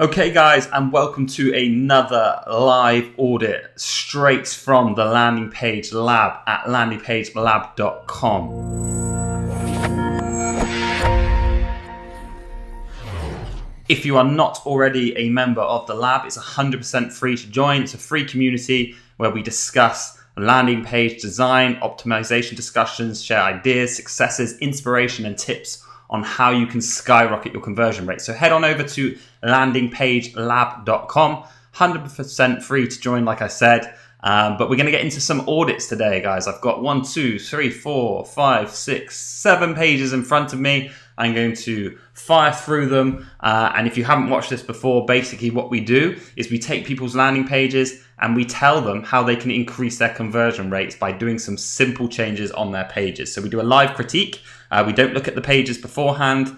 Okay guys, and welcome to another live audit straight from the landing page lab at landingpagelab.com. If you are not already a member of the lab, it's 100% free to join. It's a free community where we discuss landing page design, optimization discussions, share ideas, successes, inspiration, and tips on how you can skyrocket your conversion rate. So head on over to landingpagelab.com, 100% free to join, like I said. But we're going to get into some audits today, guys. I've got 1, 2, 3, 4, 5, 6, 7 pages in front of me. I'm going to fire through them. And if you haven't watched this before, basically what we do is we take people's landing pages and we tell them how they can increase their conversion rates by doing some simple changes on their pages. So we do a live critique. We don't look at the pages beforehand.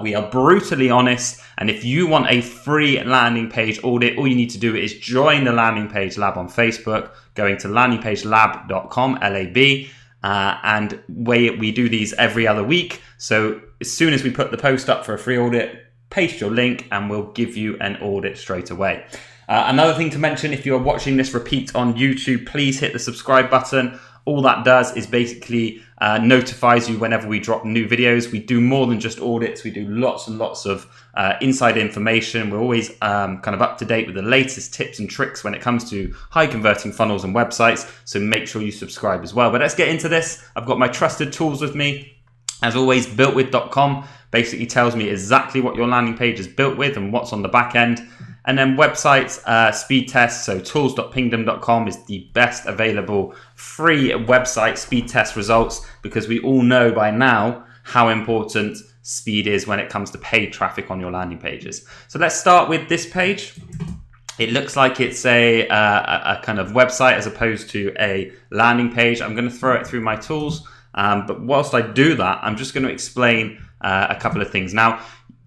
We are brutally honest. And if you want a free landing page audit, all you need to do is join the Landing Page Lab on Facebook, going to landingpagelab.com, LAB. And we do these every other week. So as soon as we put the post up for a free audit, paste your link and we'll give you an audit straight away. Another thing to mention, if you're watching this repeat on YouTube, please hit the subscribe button. All that does is basically notifies you whenever we drop new videos. We do more than just audits. We do lots and lots of inside information. We're always kind of up to date with the latest tips and tricks when it comes to high converting funnels and websites. So make sure you subscribe as well. But let's get into this. I've got my trusted tools with me. As always, builtwith.com basically tells me exactly what your landing page is built with and what's on the back end. And then websites, speed tests, so tools.pingdom.com is the best available free website speed test results, because we all know by now how important speed is when it comes to paid traffic on your landing pages. So let's start with this page. It looks like it's a kind of website as opposed to a landing page. I'm going to throw it through my tools, but whilst I do that, I'm just going to explain a couple of things. Now,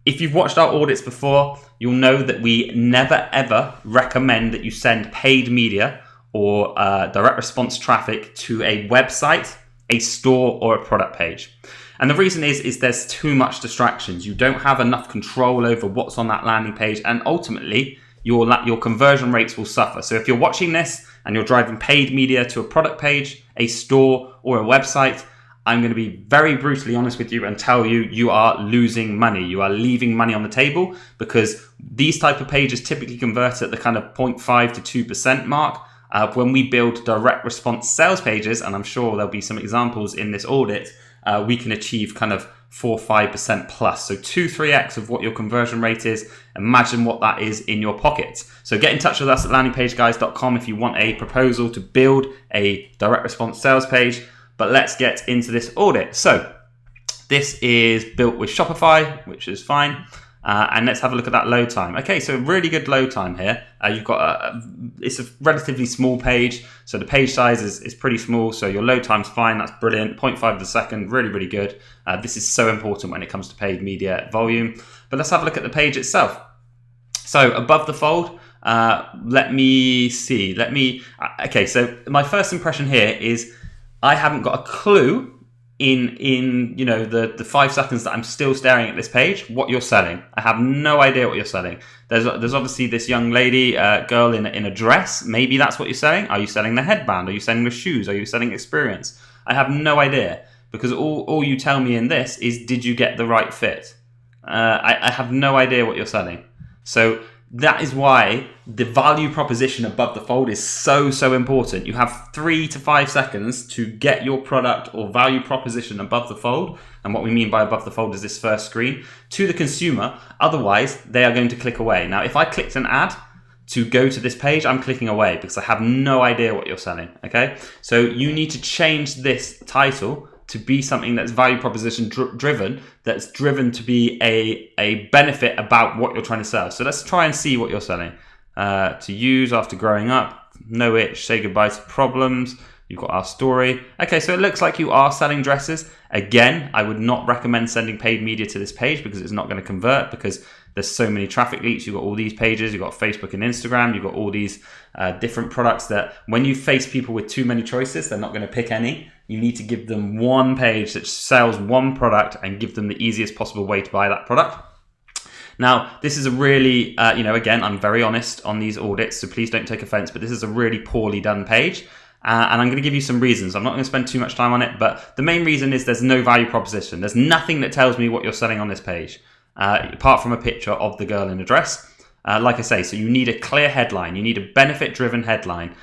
if you've watched our audits before, you'll know that we never ever recommend that you send paid media or direct response traffic to a website, a store, or a product page. And the reason is there's too much distractions. You don't have enough control over what's on that landing page, and ultimately your conversion rates will suffer. So if you're watching this and you're driving paid media to a product page, a store, or a website, I'm going to be very brutally honest with you and tell you, you are losing money. You are leaving money on the table, because these type of pages typically convert at the kind of 0.5 to 2% mark. When we build direct response sales pages, and I'm sure there'll be some examples in this audit, we can achieve kind of 4-5% plus. So 2-3x of what your conversion rate is. Imagine what that is in your pockets. So get in touch with us at landingpageguys.com if you want a proposal to build a direct response sales page. But let's get into this audit. So this is built with Shopify, which is fine. And let's have a look at that load time. Okay, so really good load time here. You've got it's a relatively small page. So the page size is pretty small. So your load time's fine. That's brilliant. 0.5 of a second, really, really good. This is so important when it comes to paid media volume. But let's have a look at the page itself. So above the fold, let me see. Okay, so my first impression here is I haven't got a clue in the 5 seconds that I'm still staring at this page what you're selling. I have no idea what you're selling. There's obviously this young lady, girl in a dress. Maybe that's what you're selling. Are you selling the headband? Are you selling the shoes? Are you selling experience? I have no idea, because all you tell me in this is, did you get the right fit? I have no idea what you're selling. So that is why the value proposition above the fold is so important. You have 3 to 5 seconds to get your product or value proposition above the fold. And what we mean by above the fold is this first screen to the consumer. Otherwise, they are going to click away. Now, if I clicked an ad to go to this page, I'm clicking away because I have no idea what you're selling. Okay, so you need to change this title to be something that's value proposition driven, that's driven to be a benefit about what you're trying to sell. So let's try and see what you're selling. To use after growing up, no itch, say goodbye to problems. You've got our story. Okay, so it looks like you are selling dresses. Again, I would not recommend sending paid media to this page because it's not going to convert, because there's so many traffic leaks. You've got all these pages, you've got Facebook and Instagram, you've got all these different products that when you face people with too many choices, they're not going to pick any. You need to give them one page that sells one product and give them the easiest possible way to buy that product. Now, this is a really, again, I'm very honest on these audits, so please don't take offense, but this is a really poorly done page. And I'm going to give you some reasons. I'm not going to spend too much time on it, but the main reason is there's no value proposition. There's nothing that tells me what you're selling on this page, apart from a picture of the girl in a dress. Like I say, so you need a clear headline. You need a benefit-driven headline.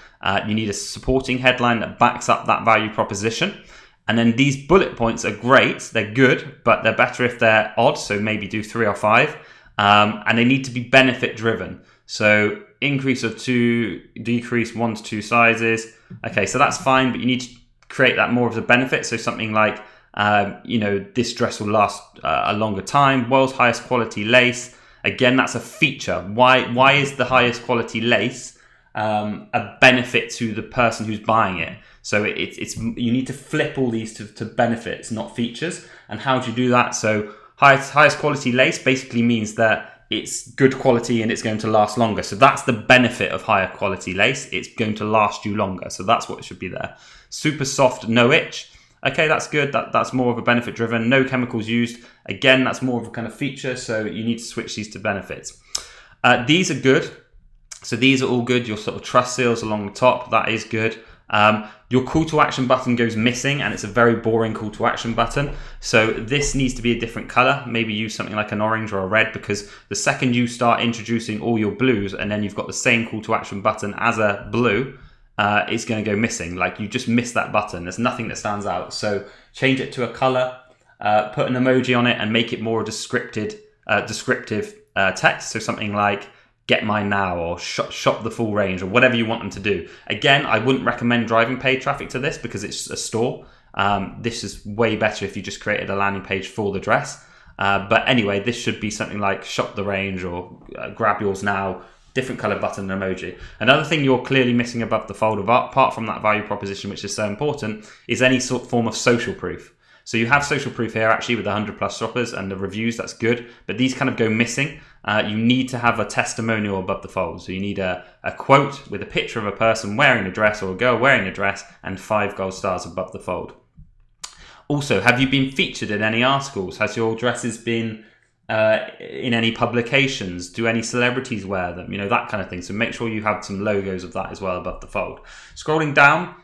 You need a supporting headline that backs up that value proposition. And then these bullet points are great. They're good, but they're better if they're odd. So maybe do 3 or 5. And they need to be benefit-driven. So increase of 2, decrease 1 to 2 sizes. Okay, so that's fine, but you need to create that more of a benefit. So something like, this dress will last a longer time. World's highest quality lace. Again, that's a feature. Why is the highest quality lace a benefit to the person who's buying it? So it's you need to flip all these to benefits, not features. And how do you do that? So highest quality lace basically means that it's good quality and it's going to last longer. So that's the benefit of higher quality lace. It's going to last you longer. So that's what should be there. Super soft, no itch. Okay, that's good. That's more of a benefit driven. No chemicals used. Again, that's more of a kind of feature. So you need to switch these to benefits. These are good. So these are all good. Your sort of trust seals along the top, that is good. Your call to action button goes missing and it's a very boring call to action button. So this needs to be a different color. Maybe use something like an orange or a red, because the second you start introducing all your blues and then you've got the same call to action button as a blue, it's going to go missing. Like you just missed that button. There's nothing that stands out. So change it to a color, put an emoji on it and make it more descriptive text. So something like get mine now or shop the full range or whatever you want them to do. Again, I wouldn't recommend driving paid traffic to this because it's a store. This is way better if you just created a landing page for the dress. But anyway, this should be something like shop the range or grab yours now, different color button and emoji. Another thing you're clearly missing above the fold, apart from that value proposition, which is so important, is any sort of form of social proof. So you have social proof here actually with 100+ shoppers and the reviews, that's good, but these kind of go missing. You need to have a testimonial above the fold. So you need a quote with a picture of a person wearing a dress or a girl wearing a dress and 5 gold stars above the fold. Also, have you been featured in any articles? Has your dresses been in any publications? Do any celebrities wear them? That kind of thing. So make sure you have some logos of that as well above the fold. Scrolling down,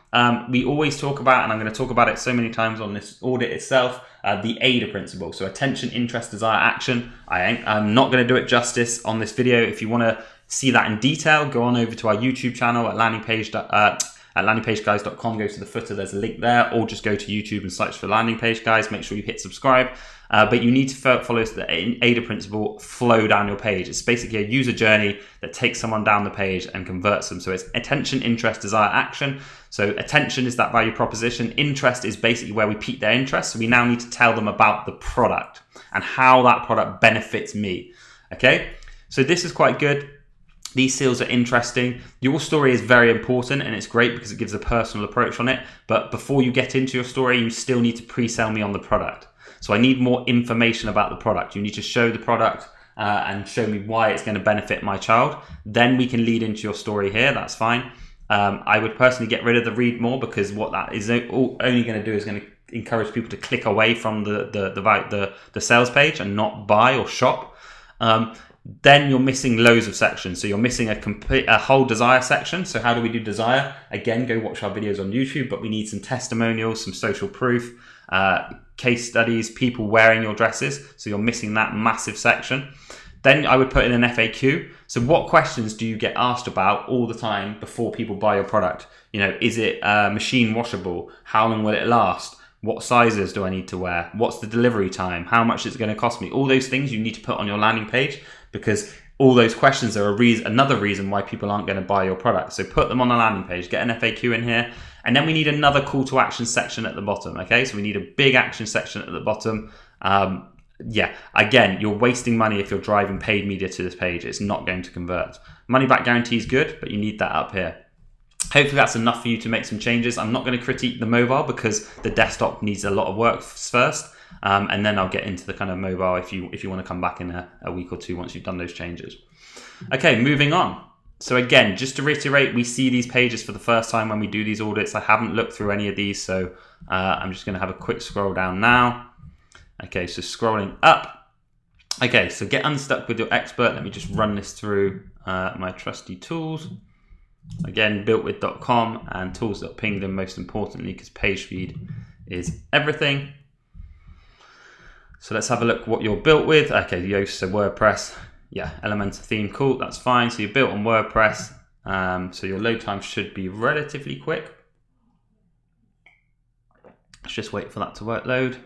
we always talk about, and I'm going to talk about it so many times on this audit itself, the AIDA principle. So attention, interest, desire, action. I'm not going to do it justice on this video. If you want to see that in detail, go on over to our YouTube channel at landingpageguys.com. Go to the footer, there's a link there, or just go to YouTube and search for Landing Page Guys. Make sure you hit subscribe. But you need to follow the AIDA principle, flow down your page. It's basically a user journey that takes someone down the page and converts them. So it's attention, interest, desire, action. So attention is that value proposition. Interest is basically where we pique their interest. So we now need to tell them about the product and how that product benefits me. Okay, so this is quite good. These seals are interesting. Your story is very important and it's great because it gives a personal approach on it. But before you get into your story, you still need to pre-sell me on the product. So I need more information about the product. You need to show the product and show me why it's going to benefit my child. Then we can lead into your story here. That's fine. I would personally get rid of the read more, because what that is only going to do is going to encourage people to click away from the sales page and not buy or shop. Then you're missing loads of sections. So you're missing a whole desire section. So how do we do desire? Again, go watch our videos on YouTube, but we need some testimonials, some social proof, case studies, people wearing your dresses. So you're missing that massive section. Then I would put in an FAQ. So what questions do you get asked about all the time before people buy your product? Is it machine washable? How long will it last? What sizes do I need to wear? What's the delivery time? How much is it going to cost me? All those things you need to put on your landing page, because all those questions are another reason why people aren't going to buy your product. So put them on a landing page, get an FAQ in here, and then we need another call to action section at the bottom. Okay, so we need a big action section at the bottom. Again, you're wasting money if you're driving paid media to this page. It's not going to convert. Money back guarantee is good, but you need that up here. Hopefully that's enough for you to make some changes. I'm not going to critique the mobile because the desktop needs a lot of work first. And then I'll get into the kind of mobile if you want to come back in a week or two once you've done those changes. Okay, moving on. So again, just to reiterate, we see these pages for the first time when we do these audits. I haven't looked through any of these, so I'm just going to have a quick scroll down now. Okay, so scrolling up. Okay, so get unstuck with your expert. Let me just run this through my trusty tools. Again, builtwith.com and tools.pingdom, most importantly, because page speed is everything. So let's have a look what you're built with. Okay, Yoast, so WordPress. Yeah, Elementor theme, cool, that's fine. So you're built on WordPress. So your load time should be relatively quick. Let's just wait for that to load.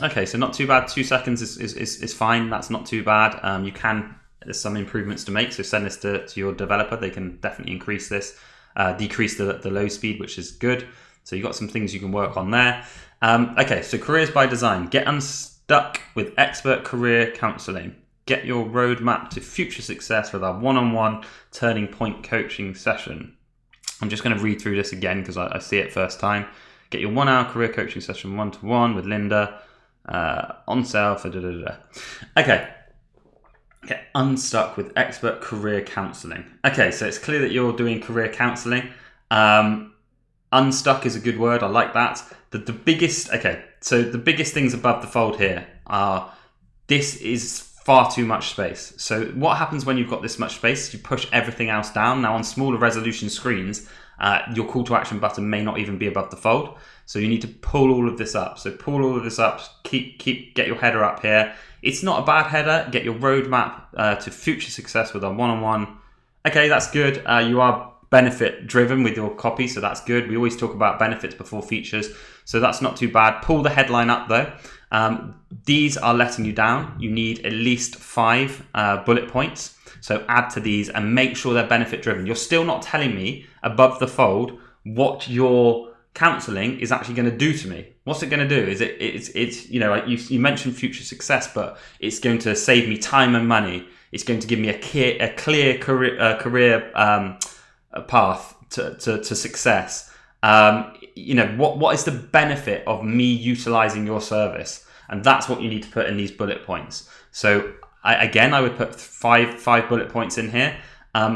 Okay, so not too bad. 2 seconds is fine. That's not too bad. There's some improvements to make. So send this to your developer. They can definitely increase this, decrease the load speed, which is good. So you've got some things you can work on there. Okay, so careers by design. Get unstuck with expert career counseling. Get your roadmap to future success with our one-on-one turning point coaching session. I'm just going to read through this again because I see it first time. Get your 1 hour career coaching session one-to-one with Linda on sale for Okay. Get unstuck with expert career counseling. Okay, so it's clear that you're doing career counseling. Unstuck is a good word. I like that. The biggest things above the fold here are this is far too much space. So what happens when you've got this much space? You push everything else down. Now on smaller resolution screens, your call to action button may not even be above the fold. So you need to pull all of this up. So pull all of this up, get your header up here. It's not a bad header. Get your roadmap to future success with our one-on-one. Okay, that's good. You are benefit driven with your copy, so that's good. We always talk about benefits before features, so that's not too bad. Pull the headline up though. These are letting you down. You need at least 5 bullet points. So add to these and make sure they're benefit driven. You're still not telling me above the fold what your counseling is actually going to do to me. What's it going to do? Is it's you know, you mentioned future success, but it's going to save me time and money. It's going to give me a clear career path to success. You know, what is the benefit of me utilizing your service? And that's what you need to put in these bullet points. So I would put five bullet points in here.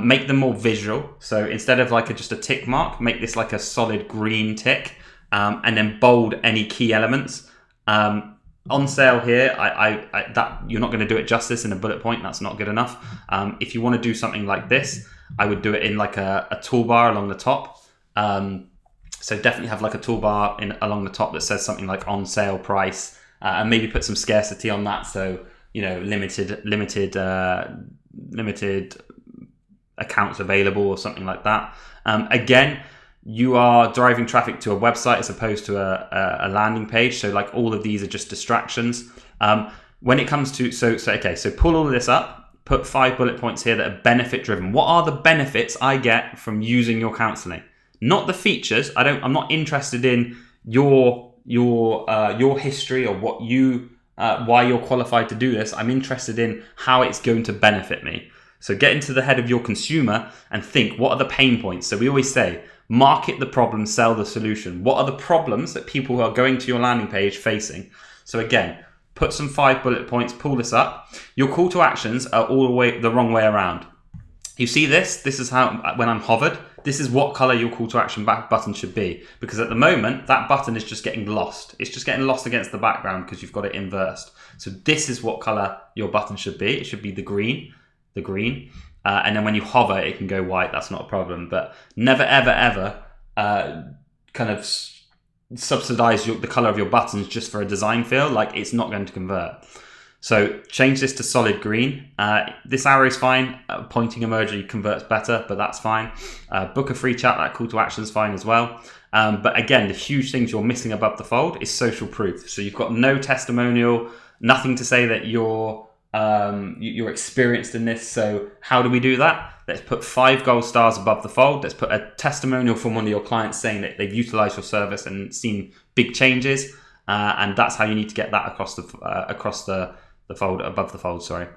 Make them more visual. So instead of like just a tick mark, make this like a solid green tick, and then bold any key elements. On sale here, that you're not going to do it justice in a bullet point. That's not good enough. If you want to do something like this, I would do it in like a toolbar along the top. So definitely have like a toolbar along the top that says something like on sale price, and maybe put some scarcity on that. So, you know, limited accounts available or something like that. Again, you are driving traffic to a website as opposed to a landing page. So like all of these are just distractions. When it comes to, so pull all of this up, put 5 bullet points here that are benefit driven. What are the benefits I get from using your counseling? Not the features. I'm not interested in your history or what why you're qualified to do this. I'm interested in how it's going to benefit me. So get into the head of your consumer and think, what are the pain points? So we always say, market the problem, sell the solution. What are the problems that people who are going to your landing page facing? So again, put some 5 bullet points, pull this up. Your call to actions are all the wrong way around. You see this? This is how, when I'm hovered, this is what color your call to action button should be. Because at the moment, that button is just getting lost. It's just getting lost against the background because you've got it inversed. So this is what color your button should be. It should be the green. And then when you hover, it can go white. That's not a problem. But never, ever kind of subsidize the color of your buttons just for a design feel. Like, it's not going to convert. So change this to solid green. This arrow is fine. Pointing emoji converts better, but that's fine. Book a free chat. That call to action is fine as well. But again, the huge things you're missing above the fold is social proof. So you've got no testimonial, nothing to say that you're experienced in this. So how do we do that? Let's put 5 gold stars above the fold. Let's put a testimonial from one of your clients saying that they've utilized your service and seen big changes. And that's how you need to get that across the fold, above the fold, sorry.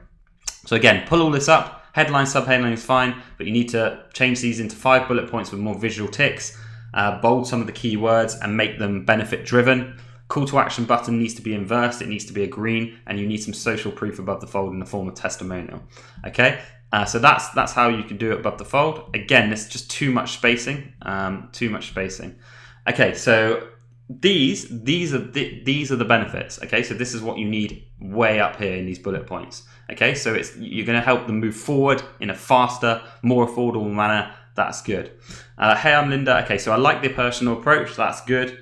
So again, pull all this up. Headline, subheadline is fine, but you need to change these into 5 bullet points with more visual ticks. Bold some of the keywords and make them benefit driven. Call to action button needs to be inversed. It needs to be a green, and you need some social proof above the fold in the form of testimonial. Okay, so that's how you can do it above the fold. Again, there's just too much spacing. Okay, so these are the benefits. Okay, so this is what you need way up here in these bullet points. Okay, so you're going to help them move forward in a faster, more affordable manner. That's good. Hey, I'm Linda. Okay, so I like the personal approach. That's good.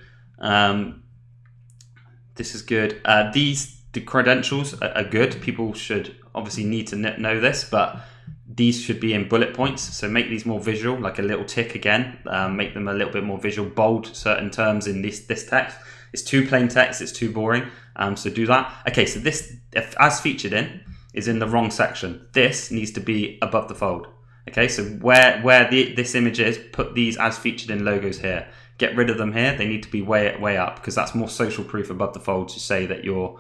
This is good. The credentials are good. People should obviously need to know this, but these should be in bullet points. So make these more visual, like a little tick again. Make them a little bit more visual. Bold certain terms in this text. It's too plain text. It's too boring. So do that. Okay, so this, as featured in, is in the wrong section. This needs to be above the fold. Okay, so where this image is, put these as featured in logos here. Get rid of them here. They need to be way up, because that's more social proof above the fold to say that you're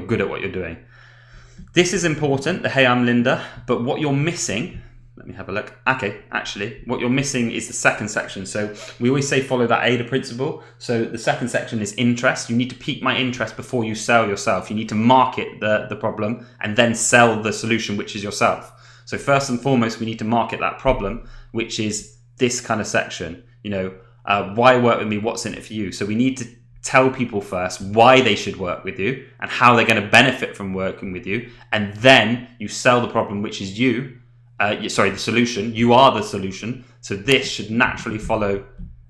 good at what you're doing. This is important, the hey, I'm Linda, but what you're missing, let me have a look. Okay, actually, what you're missing is the second section. So we always say follow that AIDA principle. So the second section is interest. You need to pique my interest before you sell yourself. You need to market the problem and then sell the solution, which is yourself. So first and foremost, we need to market that problem, which is this kind of section. Why work with me? What's in it for you? So we need to tell people first why they should work with you and how they're going to benefit from working with you. And then you sell the problem, which is the solution. You are the solution. So this should naturally follow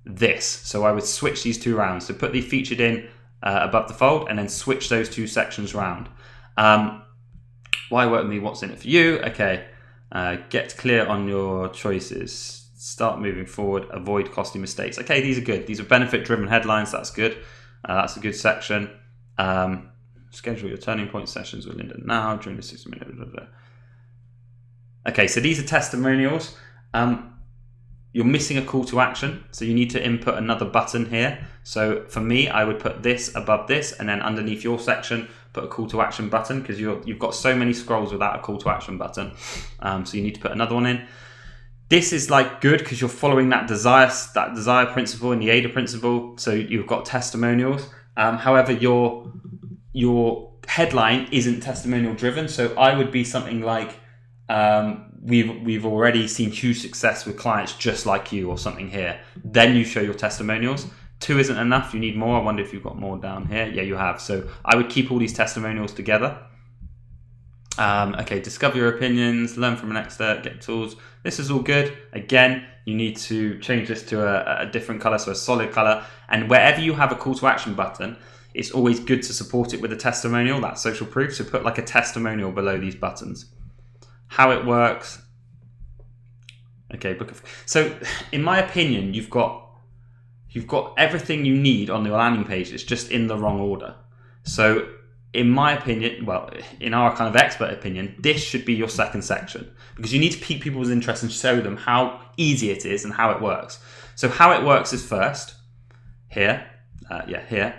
this. So I would switch these two around. So put the featured in above the fold and then switch those two sections around. Why work with me? What's in it for you? Okay. Get clear on your choices. Start moving forward. Avoid costly mistakes. Okay, these are good. These are benefit-driven headlines. That's good. That's a good section. Schedule your turning point sessions with Linda now during the 60 minute. Okay, so these are testimonials. You're missing a call to action, so you need to input another button here. So for me, I would put this above this, and then underneath your section, put a call to action button, because you've got so many scrolls without a call to action button. So you need to put another one in. This is good because you're following that desire principle and the AIDA principle. So you've got testimonials. However, your headline isn't testimonial driven. So I would be something like, we've already seen huge success with clients just like you, or something here. Then you show your testimonials. 2 isn't enough. You need more. I wonder if you've got more down here. Yeah, you have. So I would keep all these testimonials together. Okay, discover your opinions, learn from an expert, get tools. This is all good. Again, you need to change this to a different color, so a solid color. And wherever you have a call to action button, it's always good to support it with a testimonial, that's social proof. So put like a testimonial below these buttons. How it works. Okay, so in my opinion, you've got everything you need on your landing page. It's just in the wrong order. So in my opinion, well, in our kind of expert opinion, this should be your second section, because you need to pique people's interest and show them how easy it is and how it works. So how it works is first here, here.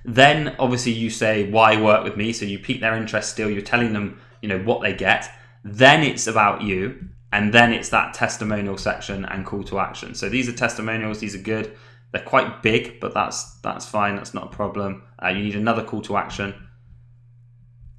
Then obviously you say, why work with me? So you pique their interest still, you're telling them, what they get. Then it's about you. And then it's that testimonial section and call to action. So these are testimonials. These are good. They're quite big, but that's fine. That's not a problem. You need another call to action.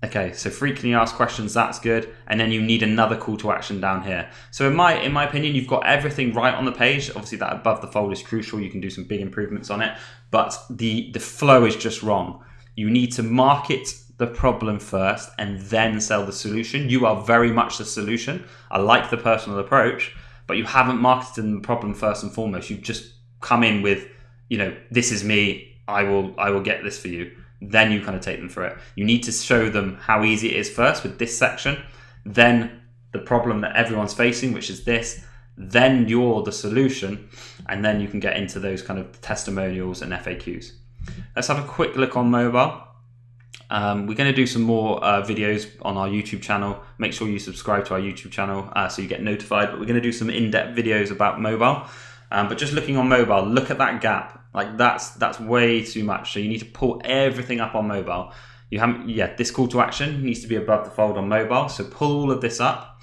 Okay, so frequently asked questions, that's good. And then you need another call to action down here. So in my opinion, you've got everything right on the page. Obviously that above the fold is crucial. You can do some big improvements on it, but the flow is just wrong. You need to market the problem first and then sell the solution. You are very much the solution. I like the personal approach, but you haven't marketed the problem first and foremost. You've just come in with, this is me, I will get this for you. Then you kind of take them through it. You need to show them how easy it is first with this section, then the problem that everyone's facing, which is this, then you're the solution, and then you can get into those kind of testimonials and FAQs. Let's have a quick look on mobile. We're going to do some more videos on our YouTube channel. Make sure you subscribe to our YouTube channel so you get notified, but we're going to do some in-depth videos about mobile. But just looking on mobile, look at that gap. Like that's way too much. So you need to pull everything up on mobile. This call to action needs to be above the fold on mobile. So pull all of this up,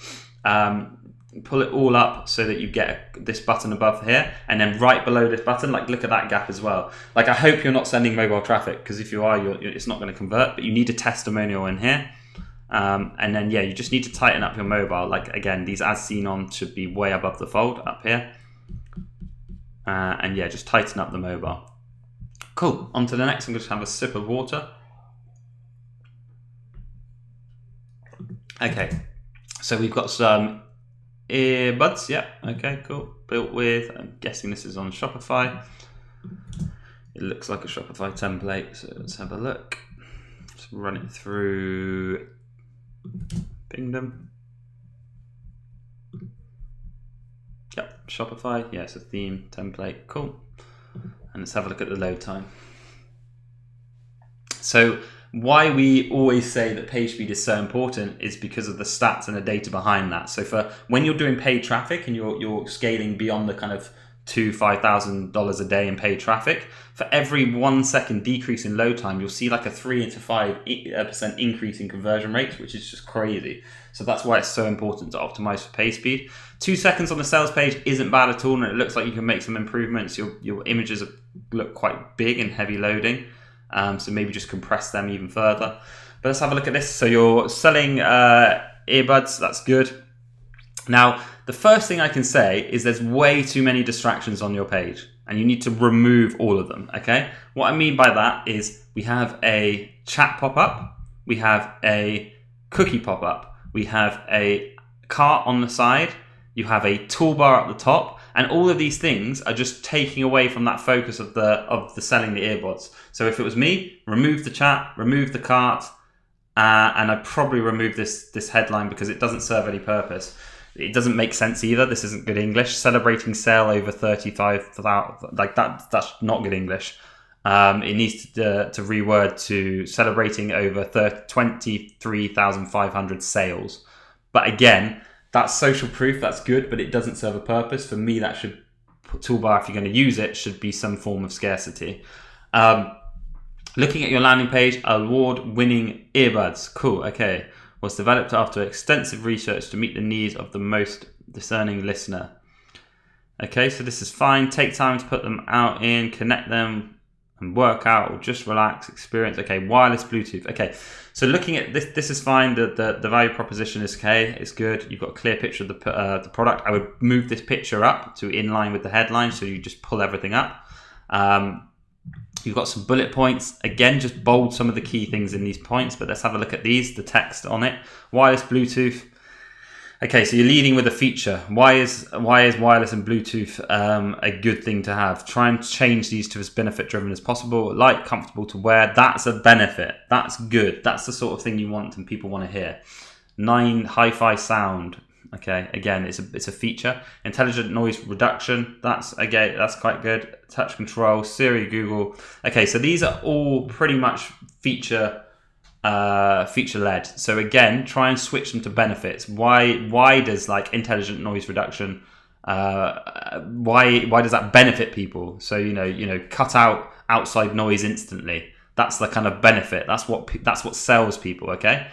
pull it all up so that you get this button above here, and then right below this button, look at that gap as well. I hope you're not sending mobile traffic, because if you are, it's not going to convert. But you need a testimonial in here. And then you just need to tighten up your mobile. Again, these as seen on should be way above the fold up here. And just tighten up the mobile. Cool. On to the next. I'm going to have a sip of water. Okay. So we've got some earbuds. Yeah. Okay, cool. Built with, I'm guessing this is on Shopify. It looks like a Shopify template. So let's have a look. Let's run it through Pingdom. Yep, Shopify. Yeah, it's a theme template. Cool. And let's have a look at the load time. So why we always say that page speed is so important is because of the stats and the data behind that. So for when you're doing paid traffic and you're scaling beyond the kind of $5,000 a day in paid traffic, for every 1 second decrease in load time, you'll see like a 3 to 5% increase in conversion rates, which is just crazy. So that's why it's so important to optimize for page speed. 2 seconds on the sales page isn't bad at all, and it looks like you can make some improvements. Your images look quite big and heavy loading, so maybe just compress them even further. But let's have a look at this. So you're selling earbuds, that's good. Now, the first thing I can say is there's way too many distractions on your page, and you need to remove all of them, okay? What I mean by that is we have a chat pop-up, we have a cookie pop-up, we have a cart on the side, you have a toolbar at the top, and all of these things are just taking away from that focus of the selling the earbuds. So if it was me, remove the chat, remove the cart, and I'd probably remove this headline because it doesn't serve any purpose. It doesn't make sense either. This isn't good English. Celebrating sale over 35,000, like that's not good English. It needs to reword to celebrating over 23,500 sales. But again, that's social proof. That's good, but it doesn't serve a purpose. For me, that should toolbar, if you're going to use it, should be some form of scarcity. Looking at your landing page, award-winning earbuds. Cool. Okay. Was developed after extensive research to meet the needs of the most discerning listener. Okay, so this is fine. Take time to put them out in, connect them and work out, or just relax, experience. Okay, wireless Bluetooth. Okay, so looking at this is fine. The value proposition is okay. It's good. You've got a clear picture of the product. I would move this picture up to in line with the headline, so you just pull everything up. You've got some bullet points. Again, just bold some of the key things in these points, but let's have a look at these, the text on it. Wireless Bluetooth. Okay, so you're leading with a feature. Why is wireless and Bluetooth a good thing to have? Try and change these to as benefit driven as possible. Light, comfortable to wear. That's a benefit. That's good. That's the sort of thing you want and people want to hear. 9, hi-fi sound. Okay, again, it's a feature. Intelligent noise reduction. That's quite good. Touch control, Siri, Google. Okay, so these are all pretty much feature led. So again, try and switch them to benefits. Why does like intelligent noise reduction? Why does that benefit people? So cut out outside noise instantly. That's the kind of benefit. That's what sells people. Okay.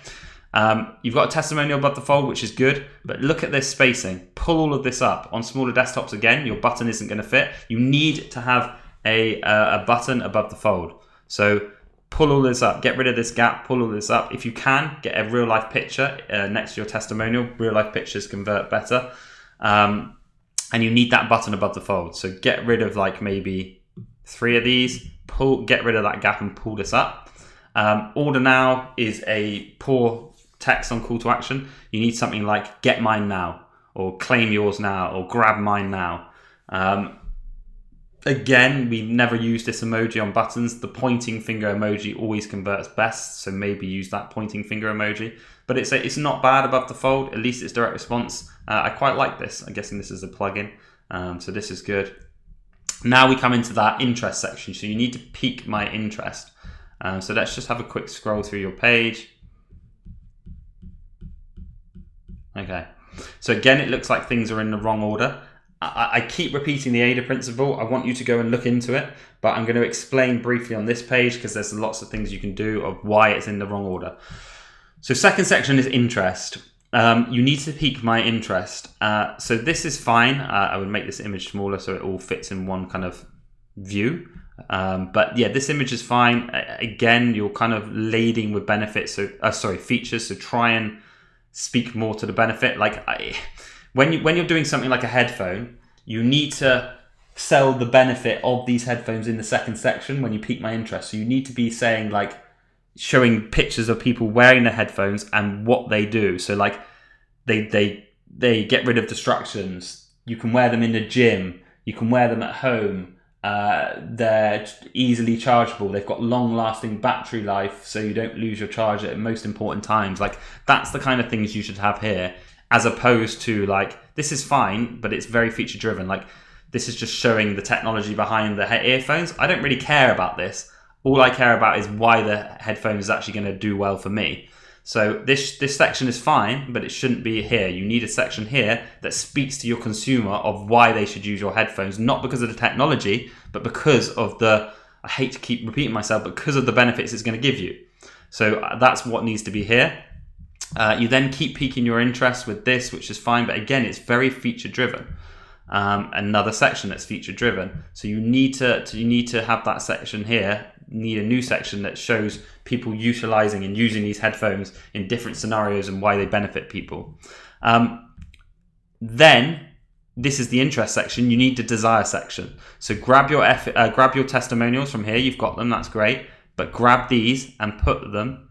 You've got a testimonial above the fold, which is good, but look at this spacing. Pull all of this up. On smaller desktops, again, your button isn't going to fit. You need to have a button above the fold. So pull all this up. Get rid of this gap. Pull all this up. If you can, get a real-life picture next to your testimonial. Real-life pictures convert better. And you need that button above the fold. So get rid of like maybe 3 of these. Get rid of that gap and pull this up. Order now is a poor text on call to action. You need something like get mine now, or claim yours now, or grab mine now. Again, we've never used this emoji on buttons. The pointing finger emoji always converts best, so maybe use that pointing finger emoji. But it's not bad above the fold. At least it's direct response. I quite like this. I'm guessing this is a plugin, so this is good. Now we come into that interest section. So you need to pique my interest. So let's just have a quick scroll through your page. Okay, so again, it looks like things are in the wrong order. I keep repeating the ADA principle. I want you to go and look into it, but I'm going to explain briefly on this page because there's lots of things you can do of why it's in the wrong order. So second section is interest. You need to pique my interest. So this is fine. I would make this image smaller so it all fits in one kind of view. But yeah, this image is fine. Again, you're kind of leading with benefits. So features. So try and speak more to the benefit. Like when you're doing something like a headphone, you need to sell the benefit of these headphones in the second section when you pique my interest. So you need to be saying, like, showing pictures of people wearing the headphones and what they do. So like they get rid of distractions. You can wear them in the gym. You can wear them at home. They're easily chargeable. They've got long-lasting battery life, so you don't lose your charge at most important times. Like, that's the kind of things you should have here, as opposed to like, this is fine, but it's very feature-driven. Like, this is just showing the technology behind the earphones. I don't really care about this. All I care about is why the headphone is actually going to do well for me. So this section is fine, but it shouldn't be here. You need a section here that speaks to your consumer of why they should use your headphones, not because of the technology, but because of the, I hate to keep repeating myself, but because of the benefits it's going to give you. So that's what needs to be here. You then keep piquing your interest with this, which is fine, but again, it's very feature driven. Another section that's feature driven. So you need to have that section here. Need a new section that shows people utilizing and using these headphones in different scenarios and why they benefit people. Then this is the interest section. You need the desire section. So grab your testimonials from here. You've got them. That's great. But grab these and put them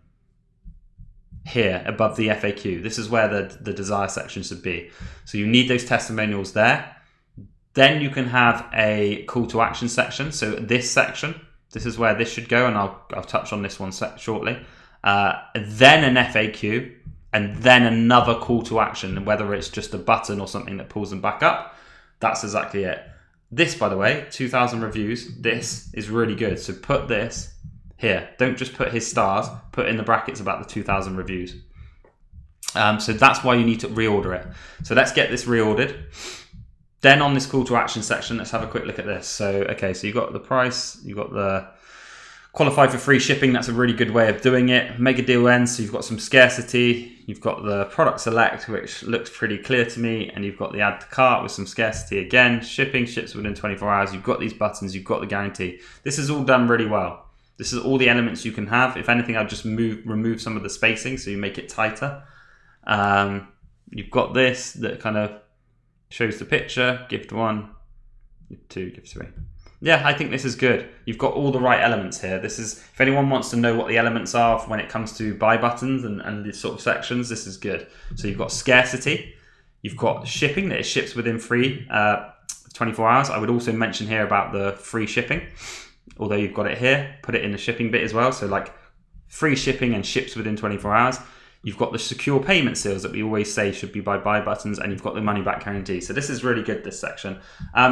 here above the FAQ. This is where the desire section should be. So you need those testimonials there. Then you can have a call to action section. So this section, this is where this should go, and I'll touch on this one shortly. Then an FAQ, and then another call to action, whether it's just a button or something that pulls them back up. That's exactly it. This, by the way, 2,000 reviews, this is really good. So put this here. Don't just put his stars, put in the brackets about the 2,000 reviews. So that's why you need to reorder it. So let's get this reordered. Then on this call to action section, let's have a quick look at this. So, okay, so you've got the price, you've got the qualify for free shipping. That's a really good way of doing it. Mega deal ends, so you've got some scarcity. You've got the product select, which looks pretty clear to me. And you've got the add to cart with some scarcity again. Shipping ships within 24 hours. You've got these buttons, you've got the guarantee. This is all done really well. This is all the elements you can have. If anything, I've just remove some of the spacing so you make it tighter. You've got this that kind of shows the picture, gift 1, gift 2, gift 3. Yeah, I think this is good. You've got all the right elements here. This is, if anyone wants to know what the elements are when it comes to buy buttons and these sort of sections, this is good. So you've got scarcity, you've got shipping, that it ships within 24 hours. I would also mention here about the free shipping, although you've got it here, put it in the shipping bit as well. So like free shipping and ships within 24 hours. You've got the secure payment seals that we always say should be by buy buttons, and you've got the money back guarantee. So this is really good, this section.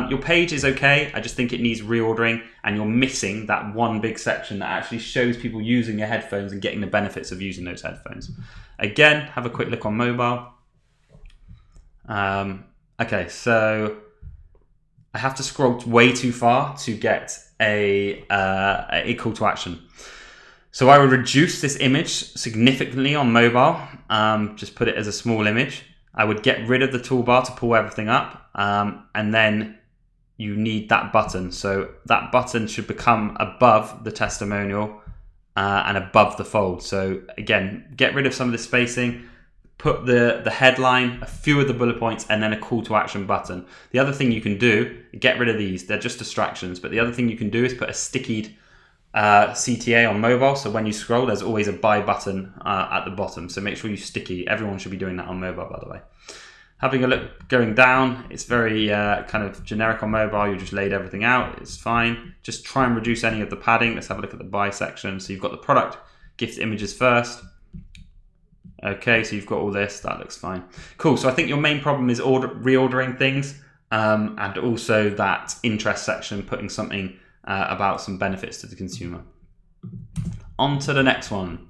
Your page is okay. I just think it needs reordering, and you're missing that one big section that actually shows people using your headphones and getting the benefits of using those headphones. Again, have a quick look on mobile. Okay, so I have to scroll way too far to get a call to action. So I would reduce this image significantly on mobile, just put it as a small image. I would get rid of the toolbar to pull everything up, and then you need that button. So that button should become above the testimonial and above the fold. So again, get rid of some of the spacing, put the headline, a few of the bullet points, and then a call to action button. The other thing you can do, get rid of these, they're just distractions, but the other thing you can do is put a stickied CTA on mobile, so when you scroll there's always a buy button at the bottom, so make sure you sticky. Everyone should be doing that on mobile, by the way. Having a look going down, it's very kind of generic on mobile. You just laid everything out, it's fine. Just try and reduce any of the padding. Let's have a look at the buy section. So you've got the product gift images first. Okay, so you've got all this, that looks fine. Cool, so I think your main problem is reordering things, and also that interest section, putting something about some benefits to the consumer. On to the next one.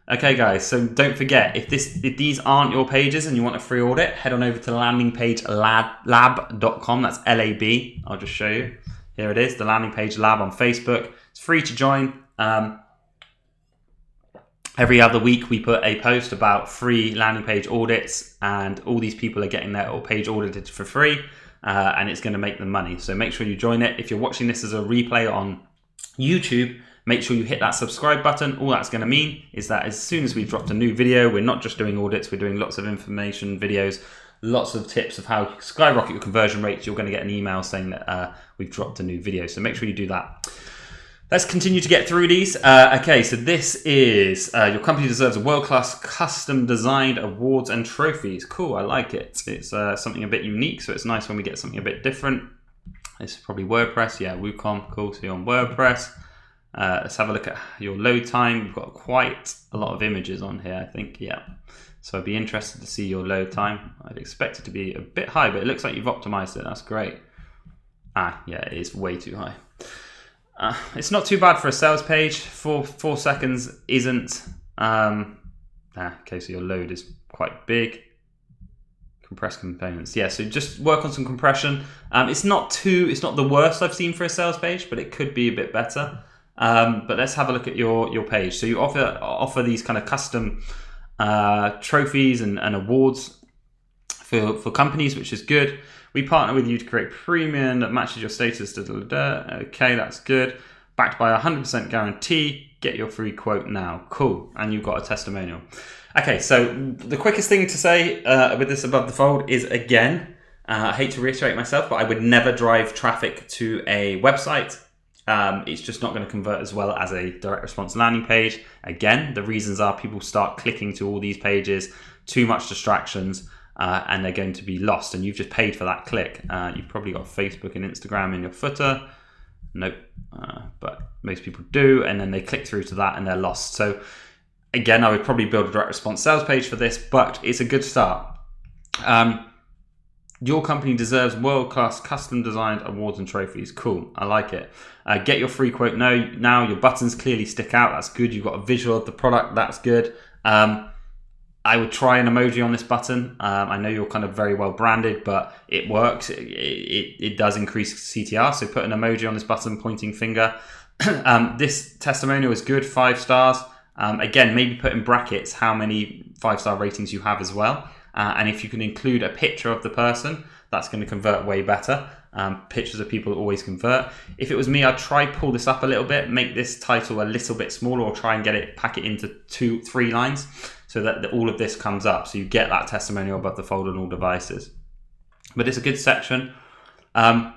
Okay guys, so don't forget, if these aren't your pages and you want a free audit, head on over to landing page lab.com. That's LAB. I'll just show you. Here it is, the landing page lab on Facebook. It's free to join. Every other week we put a post about free landing page audits, and all these people are getting their page audited for free. And it's going to make them money. So make sure you join it. If you're watching this as a replay on YouTube, make sure you hit that subscribe button. All that's going to mean is that as soon as we've dropped a new video, we're not just doing audits, we're doing lots of information videos lots of tips of how you skyrocket your conversion rates. You're going to get an email saying that we've dropped a new video. So make sure you do that. Let's continue to get through these. Okay, so this is your company deserves a world-class custom designed awards and trophies. Cool, I like it. It's something a bit unique, so it's nice when we get something a bit different. This is probably WordPress. Yeah, WooCommerce. Cool, so you're on WordPress. Let's have a look at your load time. You've got quite a lot of images on here, I think. Yeah, so I'd be interested to see your load time. I'd expect it to be a bit high, but it looks like you've optimized it. That's great. Yeah, it is way too high. It's not too bad for a sales page. 4 seconds isn't. Okay, so your load is quite big. Compressed components. Yeah, so just work on some compression. It's not the worst I've seen for a sales page, but it could be a bit better. But let's have a look at your page. So you offer these kind of custom trophies and awards for companies, which is good. We partner with you to create premium that matches your status. Okay, that's good. Backed by a 100% guarantee. Get your free quote now. Cool. And you've got a testimonial. Okay, so the quickest thing to say with this above the fold is, again, I hate to reiterate myself, but I would never drive traffic to a website. It's just not going to convert as well as a direct response landing page. Again, the reasons are people start clicking to all these pages, too much distractions, and they're going to be lost, and you've just paid for that click. You've probably got Facebook and Instagram in your footer. Nope, but most people do, and then they click through to that and they're lost. So again, I would probably build a direct response sales page for this, but it's a good start. Your company deserves world-class custom designed awards and trophies. Cool, I like it. Get your free quote now. Your buttons clearly stick out. That's good. You've got a visual of the product. That's good. I would try an emoji on this button. I know you're kind of very well branded, but it works. It does increase CTR. So put an emoji on this button, pointing finger. This testimonial is good, 5 stars. Again, maybe put in brackets how many 5-star ratings you have as well. And if you can include a picture of the person, that's going to convert way better. Pictures of people always convert. If it was me, I'd try pull this up a little bit, make this title a little bit smaller, or try and pack it into 2-3 lines so that all of this comes up. So you get that testimonial above the fold on all devices. But it's a good section. I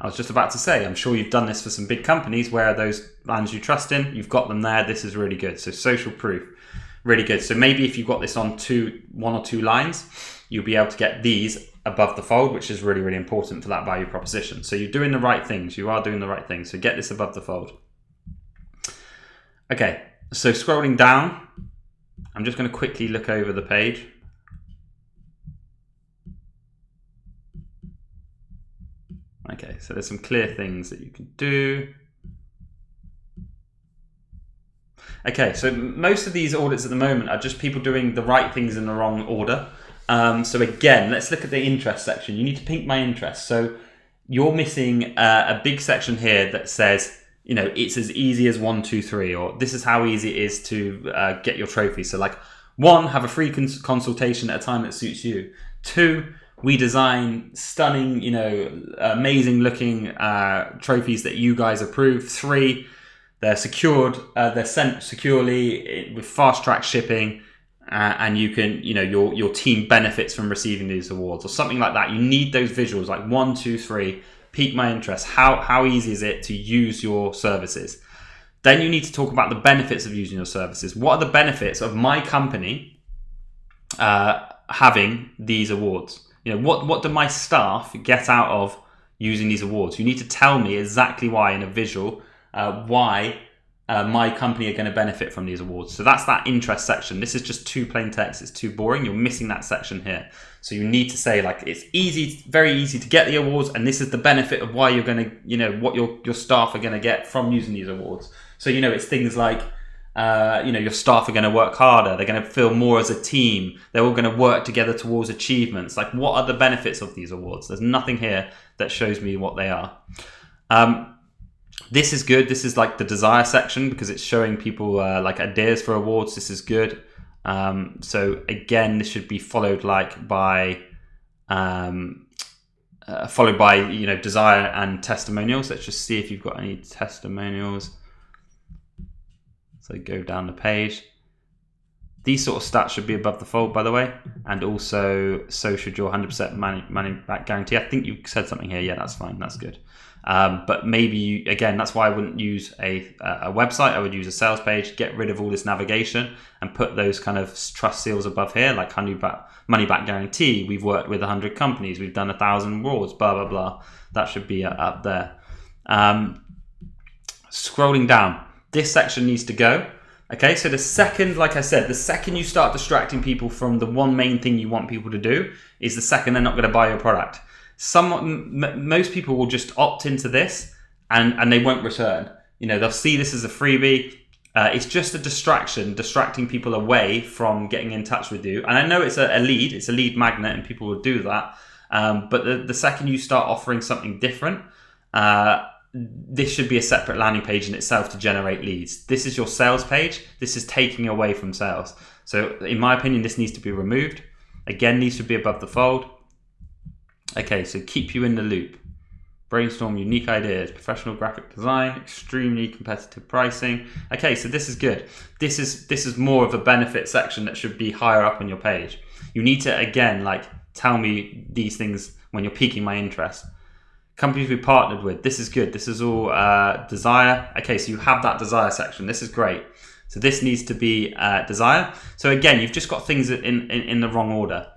was just about to say, I'm sure you've done this for some big companies. Where are those brands you trust in? You've got them there. This is really good. So social proof, really good. So maybe if you've got this on 1 or 2 lines, you'll be able to get these above the fold, which is really, really important for that value proposition. So you're doing the right things. You are doing the right things. So get this above the fold. Okay, so scrolling down, I'm just going to quickly look over the page. Okay, so there's some clear things that you can do. Okay, so most of these audits at the moment are just people doing the right things in the wrong order. So again, let's look at the interest section. You need to pink my interest. So you're missing a big section here that says, it's as easy as 1, 2, 3, or this is how easy it is to get your trophy. So like 1, have a free consultation at a time that suits you. 2, we design stunning, amazing looking trophies that you guys approve. 3, they're secured, they're sent securely with fast track shipping. And you can, your team benefits from receiving these awards or something like that. You need those visuals, like 1, 2, 3, pique my interest. How easy is it to use your services? Then you need to talk about the benefits of using your services. What are the benefits of my company having these awards? What do my staff get out of using these awards? You need to tell me exactly why in a visual, why my company are going to benefit from these awards. So that's that interest section. This is just too plain text. It's too boring. You're missing that section here. So you need to say it's easy, very easy to get the awards, and this is the benefit of why you're going to, what your staff are going to get from using these awards. So it's things like, your staff are going to work harder. They're going to feel more as a team. They're all going to work together towards achievements. Like, what are the benefits of these awards? There's nothing here that shows me what they are. This is good. This is like the desire section because it's showing people ideas for awards. This is good. So again, this should be followed by desire and testimonials. Let's just see if you've got any testimonials. So go down the page. These sort of stats should be above the fold, by the way, and also so should your 100% money back guarantee. I think you said something here. Yeah, that's fine. That's good. But maybe, again, that's why I wouldn't use a website. I would use a sales page, get rid of all this navigation and put those kind of trust seals above here, like money back guarantee. We've worked with 100 companies. We've done 1,000 awards, blah, blah, blah. That should be up there. Scrolling down, this section needs to go. Okay, so the second, like I said, the second you start distracting people from the one main thing you want people to do is the second they're not going to buy your product. Most people will just opt into this and they won't return. You know, they'll see this as a freebie. It's just a distracting people away from getting in touch with you. And I know it's a lead magnet and people will do that. But the second you start offering something different, this should be a separate landing page in itself to generate leads. This is your sales page. This is taking away from sales. So in my opinion, this needs to be removed. Again, these should be above the fold. Okay, so keep you in the loop. Brainstorm unique ideas, professional graphic design, extremely competitive pricing. Okay, so this is good. This is more of a benefit section that should be higher up on your page. You need to, again, like tell me these things when you're piquing my interest. Companies we partnered with, this is good. This is all desire. Okay, so you have that desire section. This is great. So this needs to be desire. So again, you've just got things in the wrong order.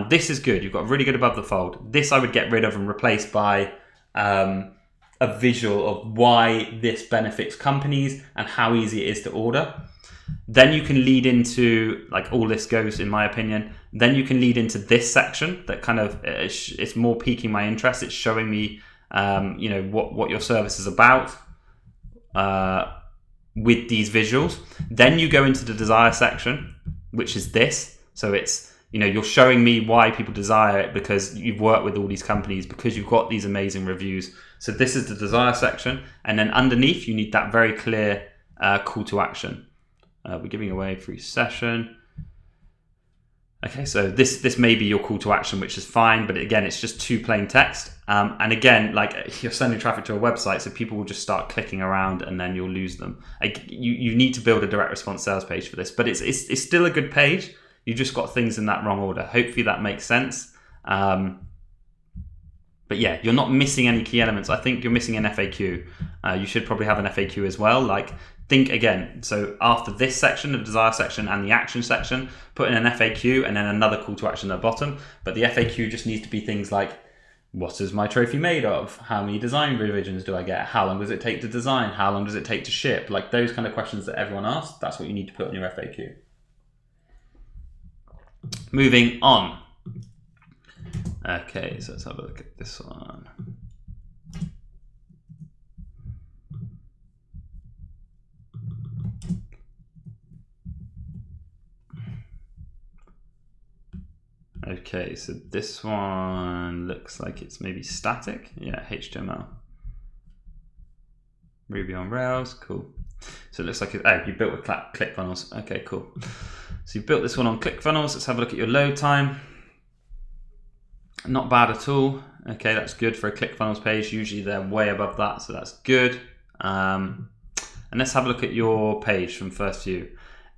This is good. You've got really good above the fold. This I would get rid of and replace by a visual of why this benefits companies and how easy it is to order. Then you can lead into, like, all this goes, in my opinion. Then you can lead into this section that kind of, it's more piquing my interest. It's showing me, you know, what your service is about with these visuals. Then you go into the desire section, which is this. So it's, you know, you're showing me why people desire it because you've worked with all these companies, because you've got these amazing reviews. So this is the desire section. And then underneath, you need that very clear call to action. We're giving away a free session. Okay, so this may be your call to action, which is fine, but again, it's just too plain text. And again, like, you're sending traffic to a website, so people will just start clicking around and then you'll lose them. Like, you need to build a direct response sales page for this, but it's still a good page. You just got things in that wrong order. Hopefully that makes sense. But yeah, you're not missing any key elements. I think you're missing an FAQ. You should probably have an FAQ as well. Like, think again. So after this section, the desire section and the action section, put in an FAQ and then another call to action at the bottom. But the FAQ just needs to be things like, what is my trophy made of? How many design revisions do I get? How long does it take to design? How long does it take to ship? Like, those kind of questions that everyone asks, that's what you need to put in your FAQ. Moving on. Okay, so let's have a look at this one. Okay, so this one looks like it's maybe static. Yeah, HTML. Ruby on Rails, cool. So it looks like, you built with ClickFunnels. Okay, cool. So you built this one on ClickFunnels. Let's have a look at your load time. Not bad at all. Okay, that's good for a ClickFunnels page. Usually they're way above that, so that's good. And let's have a look at your page from first view.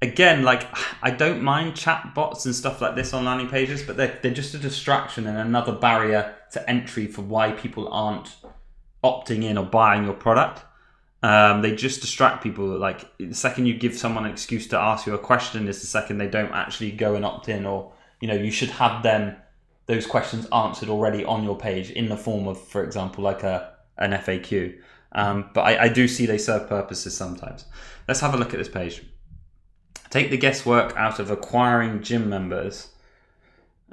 Again, like, I don't mind chat bots and stuff like this on landing pages, but they're just a distraction and another barrier to entry for why people aren't opting in or buying your product. They just distract people. Like, the second you give someone an excuse to ask you a question is the second they don't actually go and opt in, or, you know, you should have those questions answered already on your page in the form of, for example, like an FAQ. But I do see they serve purposes sometimes. Let's have a look at this page. Take the guesswork out of acquiring gym members.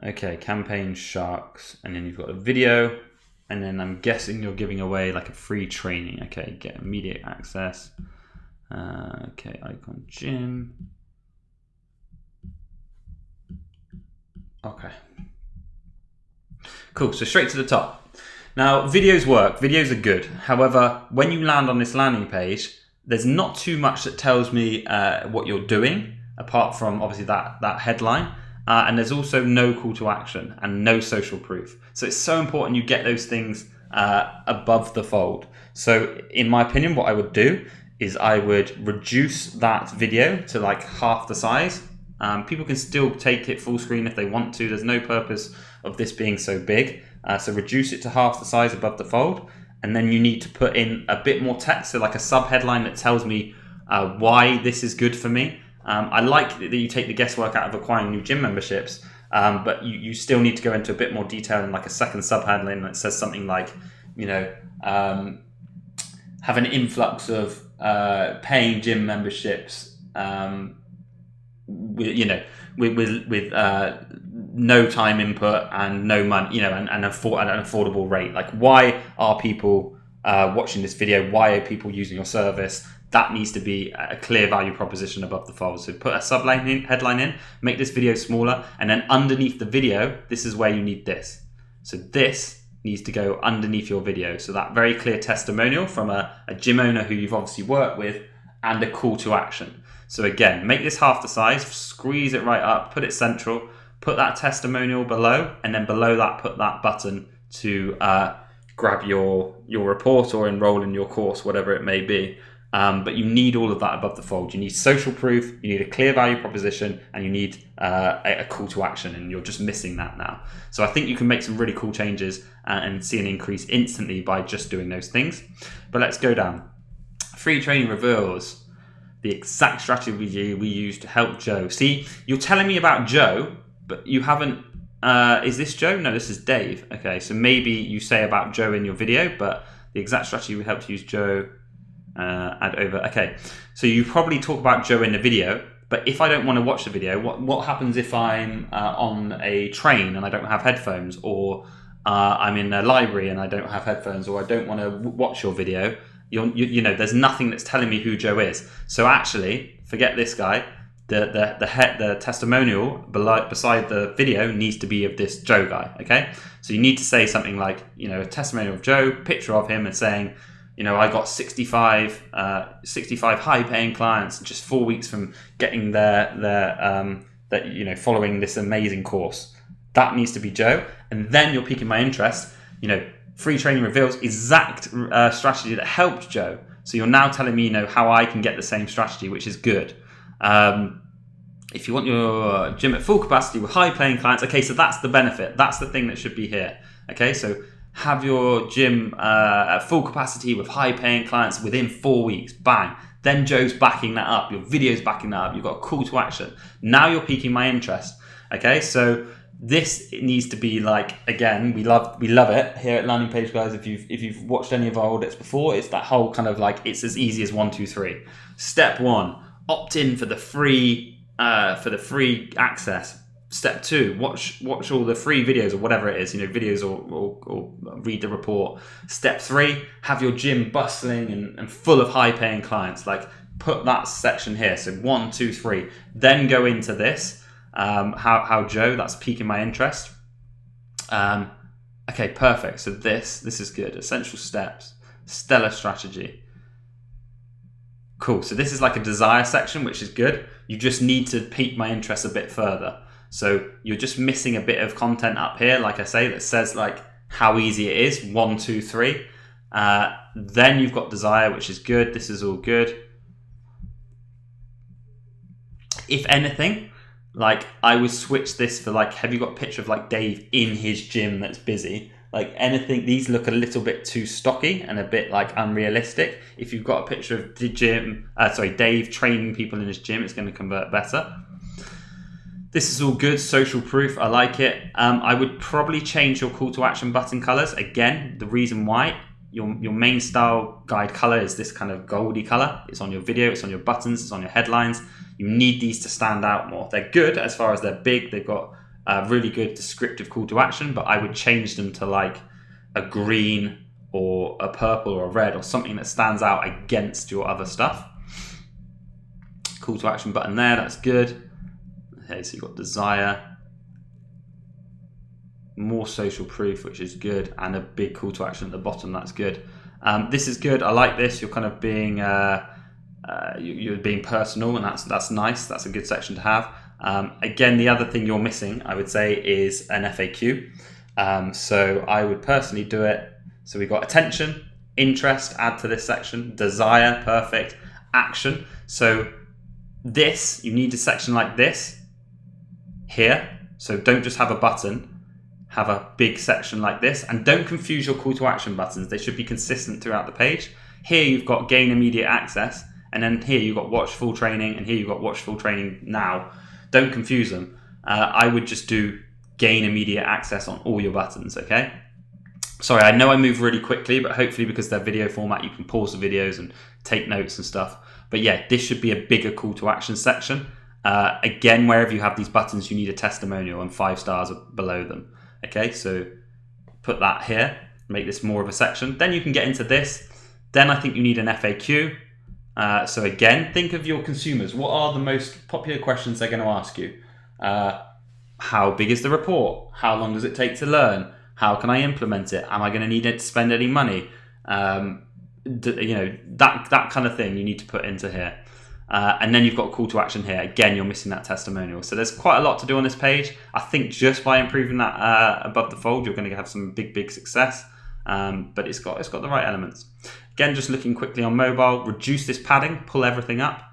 Okay, campaign sharks. And then you've got a video. And then I'm guessing you're giving away like a free training. Okay, get immediate access. Okay, icon gym. Okay. Cool, so straight to the top. Now, videos work. Videos are good. However, when you land on this landing page, there's not too much that tells me what you're doing, apart from obviously that headline. And there's also no call to action and no social proof. So it's so important you get those things above the fold. So in my opinion, what I would do is I would reduce that video to like half the size. People can still take it full screen if they want to. There's no purpose of this being so big. So reduce it to half the size above the fold. And then you need to put in a bit more text, so like a sub-headline that tells me why this is good for me. I like that you take the guesswork out of acquiring new gym memberships, but you still need to go into a bit more detail in like a second sub-headline that says something like, have an influx of paying gym memberships with no time input and no money, and an affordable rate. Like, why are people watching this video? Why are people using your service? That needs to be a clear value proposition above the fold. So put a headline in, make this video smaller, and then underneath the video, this is where you need this. So this needs to go underneath your video. So that very clear testimonial from a gym owner who you've obviously worked with, and a call to action. So again, make this half the size, squeeze it right up, put it central, put that testimonial below, and then below that, put that button to grab your report or enroll in your course, whatever it may be. But you need all of that above the fold. You need social proof, you need a clear value proposition, and you need a call to action, and you're just missing that now. So I think you can make some really cool changes and see an increase instantly by just doing those things. But let's go down. Free training reveals the exact strategy we use to help Joe. See, you're telling me about Joe, but you haven't. Is this Joe? No, this is Dave. Okay, so maybe you say about Joe in your video, but the exact strategy we help use Joe. Add over. Okay, so you probably talk about Joe in the video, but if I don't want to watch the video, what happens if I'm on a train and I don't have headphones, or I'm in a library and I don't have headphones, or I don't want to watch your video? There's nothing that's telling me who Joe is. So actually, forget this guy. The testimonial beside the video needs to be of this Joe guy. Okay, so you need to say something like, a testimonial of Joe, picture of him, and saying, I got 65 high-paying clients in just 4 weeks from getting following this amazing course. That needs to be Joe, and then you're piquing my interest. Free training reveals exact strategy that helped Joe. So you're now telling me, how I can get the same strategy, which is good. If you want your gym at full capacity with high-paying clients, okay, so that's the benefit. That's the thing that should be here. Okay, so have your gym at full capacity with high-paying clients within 4 weeks. Bang. Then Joe's backing that up. Your video's backing that up. You've got a call to action. Now you're piquing my interest. Okay, so this needs to be like, again, we love it here at Landing Page Guys. If you've watched any of our audits before, it's that whole kind of like, it's as easy as 1, 2, 3. Step 1, opt in for the free access. Step 2, watch all the free videos or whatever it is, videos or read the report. Step 3, have your gym bustling and full of high-paying clients. Like, put that section here. So 1, 2, 3. Then go into this. How Joe, that's piquing my interest. Okay, perfect. So this is good. Essential steps, stellar strategy. Cool. So this is like a desire section, which is good. You just need to pique my interest a bit further. So you're just missing a bit of content up here, like I say, that says like how easy it is. 1, 2, 3. Then you've got desire, which is good. This is all good. If anything, like I would switch this for like, have you got a picture of like Dave in his gym that's busy? Like anything, these look a little bit too stocky and a bit like unrealistic. If you've got a picture of Dave training people in his gym, it's going to convert better. This is all good, social proof, I like it. I would probably change your call to action button colors. Again, the reason why, your main style guide color is this kind of goldy color. It's on your video, it's on your buttons, it's on your headlines. You need these to stand out more. They're good as far as they're big. They've got a really good descriptive call to action, but I would change them to like a green or a purple or a red or something that stands out against your other stuff. Call to action button there, that's good. Okay, so you've got desire, more social proof, which is good, and a big call to action at the bottom, that's good. This is good, I like this. You're kind of being you're being personal, and that's nice. That's a good section to have. Again, the other thing you're missing, I would say, is an FAQ. So I would personally do it. So we've got attention, interest, add to this section, desire, perfect, action. So this, you need a section like this here. So don't just have a button, have a big section like this, and don't confuse your call to action buttons. They should be consistent throughout the page. Here you've got gain immediate access, and then here you've got watch full training, and here you've got watch full training now. Don't confuse them. I would just do gain immediate access on all your buttons, okay? Sorry, I know I move really quickly, but hopefully because they're video format, you can pause the videos and take notes and stuff. But yeah, this should be a bigger call to action section. Again, wherever you have these buttons, you need a testimonial and 5 stars below them. Okay, so put that here, make this more of a section. Then you can get into this. Then I think you need an FAQ. So again, think of your consumers. What are the most popular questions they're going to ask you? How big is the report? How long does it take to learn? How can I implement it? Am I going to need it to spend any money? That kind of thing you need to put into here. And then you've got a call to action here. Again, you're missing that testimonial. So there's quite a lot to do on this page. I think just by improving that above the fold, you're going to have some big success. But it's got the right elements. Again, just looking quickly on mobile, reduce this padding, pull everything up.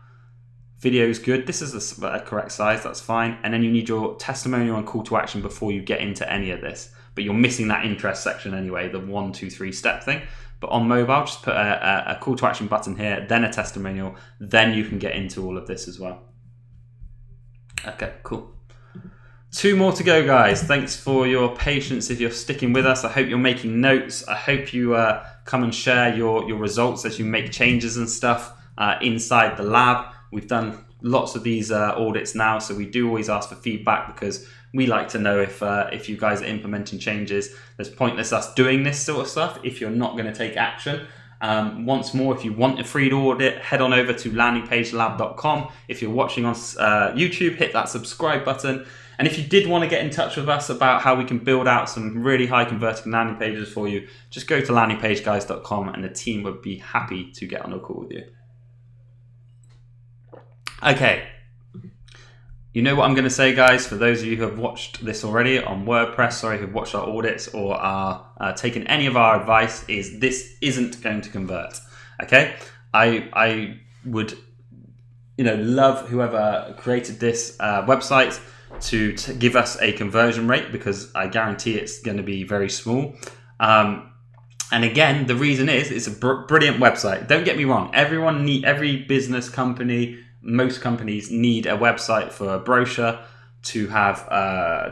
Video is good. This is a correct size, that's fine. And then you need your testimonial and call to action before you get into any of this. But you're missing that interest section anyway, the 1, 2, 3 step thing. But on mobile, just put a call to action button here, then a testimonial, then you can get into all of this as well. Okay, cool. 2 more to go, guys. Thanks for your patience if you're sticking with us. I hope you're making notes. I hope you come and share your results as you make changes and stuff inside the lab. We've done lots of these audits now, so we do always ask for feedback because we like to know if you guys are implementing changes. There's pointless us doing this sort of stuff if you're not going to take action. Once more, if you want a free audit, head on over to landingpagelab.com. If you're watching on YouTube, hit that subscribe button. And if you did want to get in touch with us about how we can build out some really high converting landing pages for you, just go to landingpageguys.com and the team would be happy to get on a call with you. Okay. You know what I'm going to say, guys, for those of you who have watched this already on WordPress, who've watched our audits or are taken any of our advice, is this isn't going to convert. Okay? I would love whoever created this website to give us a conversion rate, because I guarantee it's going to be very small. And again, the reason is it's a brilliant website. Don't get me wrong. Every business company, most companies need a website for a brochure to have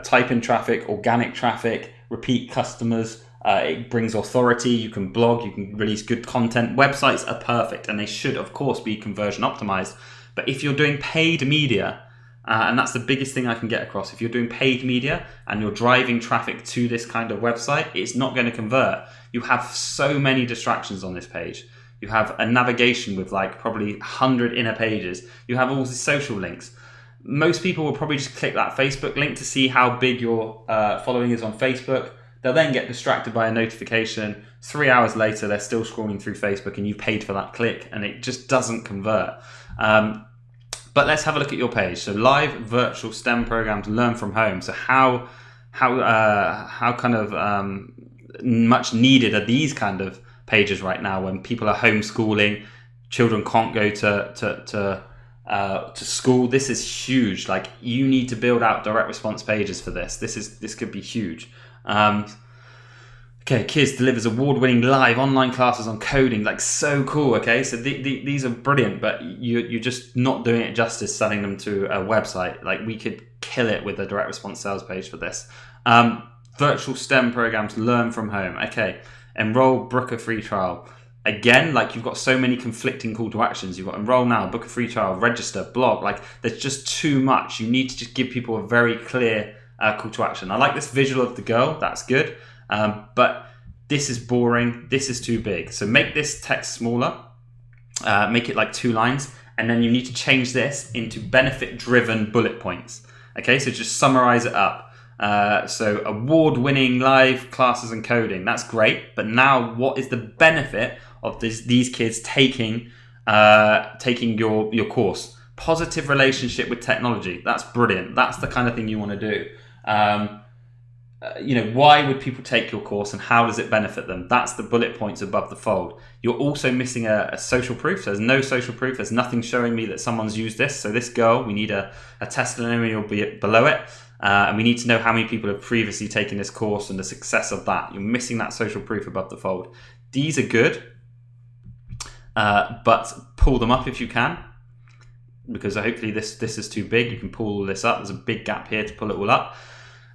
type-in traffic, organic traffic, repeat customers. It brings authority. You can blog, you can release good content. Websites are perfect, and they should, of course, be conversion optimized. But if you're doing paid media, and that's the biggest thing I can get across, if you're doing paid media and you're driving traffic to this kind of website, it's not going to convert. You have so many distractions on this page. You have a navigation with like probably 100 inner pages. You have all the social links. Most people will probably just click that Facebook link to see how big your following is on Facebook. They'll then get distracted by a notification. 3 hours later, they're still scrolling through Facebook and you paid for that click, and it just doesn't convert. But let's have a look at your page. So live virtual STEM programs, learn from home. So how kind of much needed are these kind of pages right now when people are homeschooling, children can't go to school? This is huge. Like, you need to build out direct response pages for this. This could be huge. Okay, Kids delivers award-winning live online classes on coding. Like, so cool. Okay, so these are brilliant, but you're just not doing it justice selling them to a website. Like, we could kill it with a direct response sales page for this. Virtual STEM programs, learn from home. Okay, enroll, book a free trial. Again, like, you've got so many conflicting call to actions. You've got enroll now, book a free trial, register, blog. Like, there's just too much. You need to just give people a very clear call to action. I like this visual of the girl. That's good. But this is boring. This is too big. So make this text smaller. Make it like 2 lines. And then you need to change this into benefit-driven bullet points. Okay, so just summarize it up. So award-winning live classes and coding. That's great. But now what is the benefit of these kids taking your course? Positive relationship with technology. That's brilliant. That's the kind of thing you want to do. Why would people take your course and how does it benefit them? That's the bullet points above the fold. You're also missing a social proof. There's no social proof. There's nothing showing me that someone's used this. So this girl, we need a testimonial below it. And we need to know how many people have previously taken this course and the success of that. You're missing that social proof above the fold. These are good, but pull them up if you can, because hopefully this is too big. You can pull all this up. There's a big gap here to pull it all up.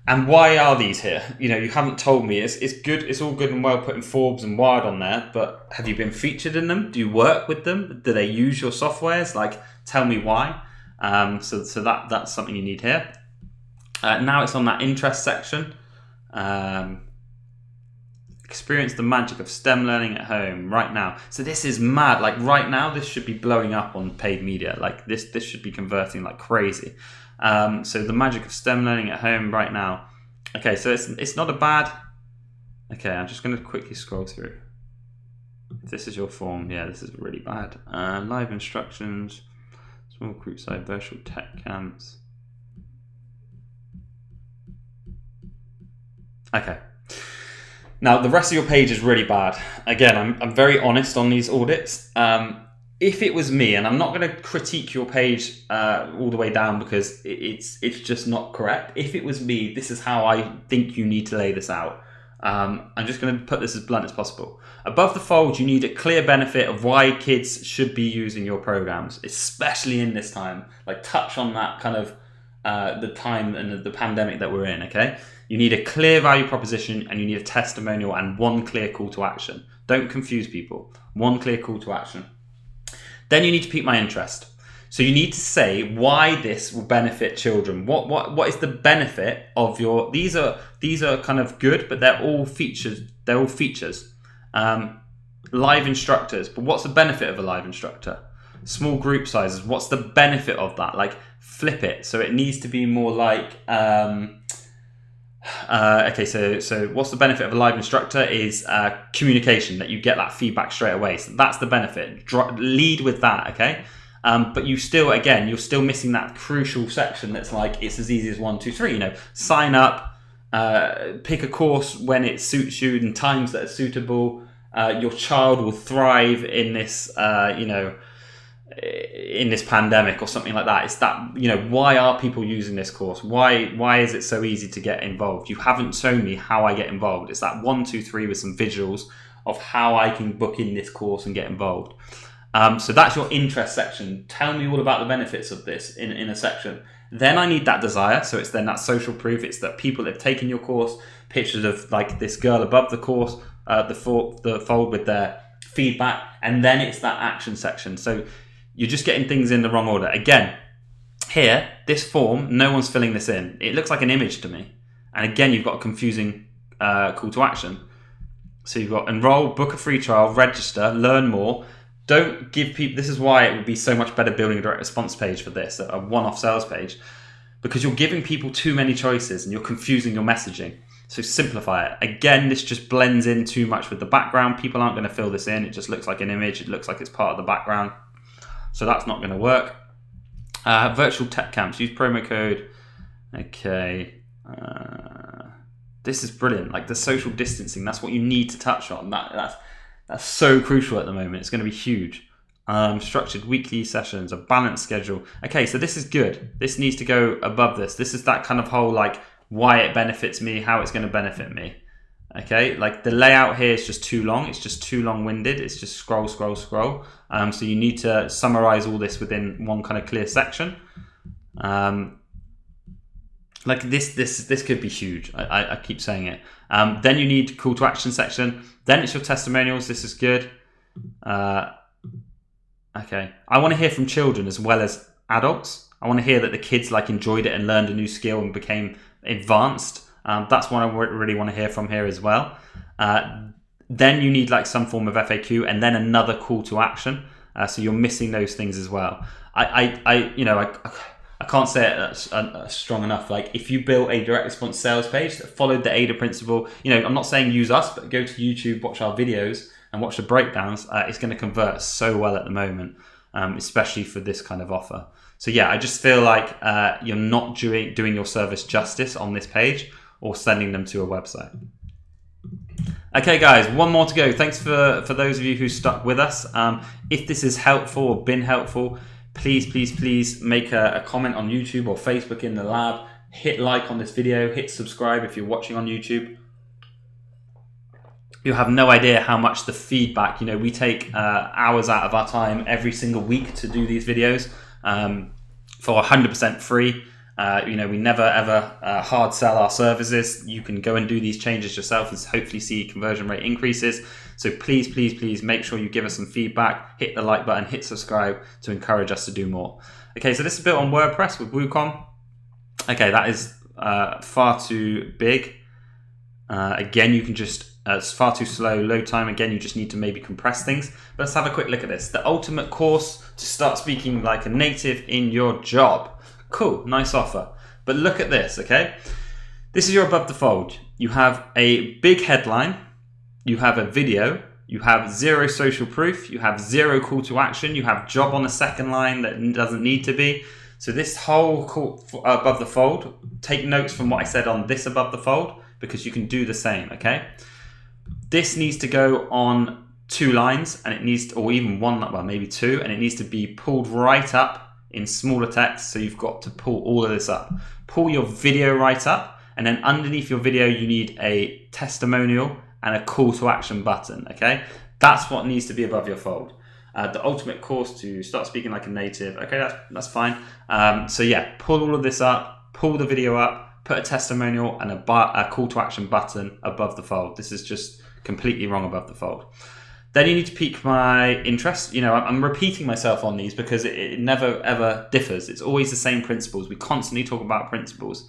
And why are these here? You haven't told me. It's good. It's all good and well putting Forbes and Wired on there, but have you been featured in them? Do you work with them? Do they use your softwares? Like, tell me why. So that's something you need here. Now it's on that interest section. Experience the magic of STEM learning at home right now. So this is mad. Like right now, this should be blowing up on paid media. Like this should be converting like crazy. So the magic of STEM learning at home right now. Okay, so it's not a bad. Okay, I'm just going to quickly scroll through. If this is your form, yeah, this is really bad. Live instructions, small group side virtual tech camps. Okay. Now, the rest of your page is really bad. Again, I'm very honest on these audits. If it was me, and I'm not going to critique your page all the way down because it's just not correct. If it was me, this is how I think you need to lay this out. I'm just going to put this as blunt as possible. Above the fold, you need a clear benefit of why kids should be using your programs, especially in this time. Like touch on that kind of the time and the pandemic that we're in, okay? You need a clear value proposition and you need a testimonial and one clear call to action. Don't confuse people. One clear call to action. Then you need to pique my interest. So you need to say why this will benefit children. What is the benefit of your? These are kind of good, but they're all features. They're all features. Live instructors, but what's the benefit of a live instructor? Small group sizes. What's the benefit of that? Like flip it. So it needs to be more like. Okay, so what's the benefit of a live instructor is communication, that you get that feedback straight away. So that's the benefit. Lead with that, okay? But you're still missing that crucial section that's like, it's as easy as 1, 2, 3, sign up, pick a course when it suits you and times that are suitable. Your child will thrive in this, in this pandemic or something like that. It's that, why are people using this course? Why is it so easy to get involved? You haven't shown me how I get involved. It's that 1, 2, 3 with some visuals of how I can book in this course and get involved. So that's your interest section. Tell me all about the benefits of this in a section. Then I need that desire. So it's then that social proof. It's that people have taken your course, pictures of like this girl above the course, the fold with their feedback. And then it's that action section. So you're just getting things in the wrong order. Again, here, this form, no one's filling this in. It looks like an image to me. And again, you've got a confusing call to action. So you've got enroll, book a free trial, register, learn more. Don't give people, this is why it would be so much better building a direct response page for this, a one-off sales page, because you're giving people too many choices and you're confusing your messaging. So simplify it. Again, this just blends in too much with the background. People aren't going to fill this in. It just looks like an image. It looks like it's part of the background. So that's not going to work. Virtual tech camps, use promo code. Okay. This is brilliant. Like the social distancing, that's what you need to touch on. That's so crucial at the moment. It's going to be huge. Structured weekly sessions, a balanced schedule. Okay, so this is good. This needs to go above this. This is that kind of whole like why it benefits me, how it's going to benefit me. Okay, like the layout here is just too long. It's just too long-winded. It's just scroll. So you need to summarize all this within one kind of clear section. Like this could be huge. I keep saying it. Then you need call to action section. Then it's your testimonials. This is good. Okay, I want to hear from children as well as adults. I want to hear that the kids like enjoyed it and learned a new skill and became advanced. That's what I really want to hear from here as well. Then you need like some form of FAQ and then another call to action. So you're missing those things as well. I can't say it strong enough. Like if you built a direct response sales page that followed the ADA principle, I'm not saying use us, but go to YouTube, watch our videos and watch the breakdowns. It's going to convert so well at the moment, especially for this kind of offer. So yeah, I just feel like you're not doing your service justice on this page or sending them to a website. Okay guys, one more to go. Thanks for those of you who stuck with us. If this is helpful or been helpful, please make a comment on YouTube or Facebook in the lab. hit like on this video, hit subscribe if you're watching on YouTube. You'll have no idea how much the feedback, we take hours out of our time every single week to do these videos for 100% free. We never ever hard sell our services. You can go and do these changes yourself and hopefully see conversion rate increases. So please, please, please make sure you give us some feedback, hit the like button, hit subscribe to encourage us to do more. Okay, so this is built on WordPress with WooCommerce. Okay, that is far too big. Again, you can just, it's far too slow, load time. Again, you just need to maybe compress things. But let's have a quick look at this. The ultimate course to start speaking like a native in your job. Cool, nice offer. But look at this, okay? This is your above the fold. You have a big headline, you have a video, you have 0 social proof, you have 0 call to action, you have job on the second line that doesn't need to be. So this whole above the fold, take notes from what I said on this above the fold, because you can do the same, okay? This needs to go on 2 lines, and it needs, or even 1, well, maybe 2, and it needs to be pulled right up in smaller text. So you've got to pull all of this up. Pull your video right up, and then underneath your video, you need a testimonial and a call to action button, okay? That's what needs to be above your fold. The ultimate course to start speaking like a native. Okay, that's fine. So yeah, pull all of this up, pull the video up, put a testimonial and a call to action button above the fold. This is just completely wrong above the fold. Then you need to pique my interest. I'm repeating myself on these because it never ever differs. It's always the same principles. We constantly talk about principles.